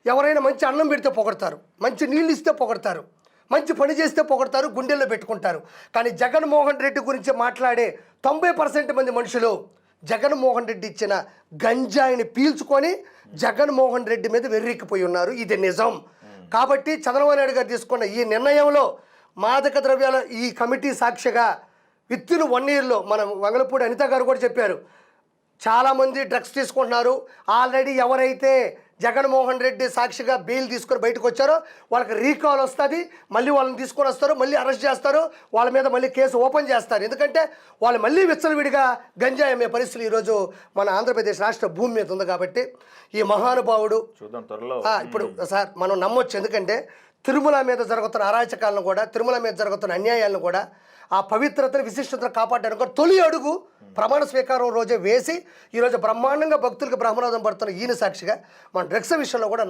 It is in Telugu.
ఎవరైనా మంచి అన్నం పెడితే పొగడతారు, మంచి నీళ్ళు ఇస్తే పొగడతారు, మంచి పని చేస్తే పొగడతారు, గుండెల్లో పెట్టుకుంటారు. కానీ జగన్మోహన్ రెడ్డి గురించి మాట్లాడే 90% మంది మనుషులు జగన్మోహన్ రెడ్డి ఇచ్చిన గంజాయిని పీల్చుకొని జగన్మోహన్ రెడ్డి మీద వెర్రెక్కిపోయి ఉన్నారు. ఇది నిజం. కాబట్టి చంద్రబాబు నాయుడు గారు తీసుకున్న ఈ నిర్ణయంలో మాదక ద్రవ్యాల ఈ కమిటీ సాక్షిగా విత్తిన్ 1 yearలో మన వంగలపూడి అనిత గారు కూడా చెప్పారు, చాలామంది డ్రగ్స్ తీసుకుంటున్నారు. ఆల్రెడీ ఎవరైతే జగన్మోహన్ రెడ్డి సాక్షిగా బెయిల్ తీసుకొని బయటకు వచ్చారో వాళ్ళకి రీకాల్ వస్తుంది, మళ్ళీ వాళ్ళని తీసుకొని వస్తారు, మళ్ళీ అరెస్ట్ చేస్తారు, వాళ్ళ మీద మళ్ళీ కేసు ఓపెన్ చేస్తారు. ఎందుకంటే వాళ్ళు మళ్ళీ విచ్చలవిడిగా గంజాయి అమ్మే పరిస్థితులు ఈరోజు మన ఆంధ్రప్రదేశ్ రాష్ట్ర భూమి మీద ఉంది. కాబట్టి ఈ మహానుభావుడు ఇప్పుడు సార్ మనం నమ్మొచ్చు. ఎందుకంటే తిరుమల మీద జరుగుతున్న అరాచకాలను కూడా, తిరుమల మీద జరుగుతున్న అన్యాయాలను కూడా, ఆ పవిత్రతను విశిష్టతను కాపాడడానికి తొలి అడుగు ప్రమాణ స్వీకారం రోజే వేసి ఈరోజు బ్రహ్మాండంగా భక్తులకు బ్రహ్మనాథం పడుతున్న ఈయన సాక్షిగా మన డ్రగ్స్ విషయంలో కూడా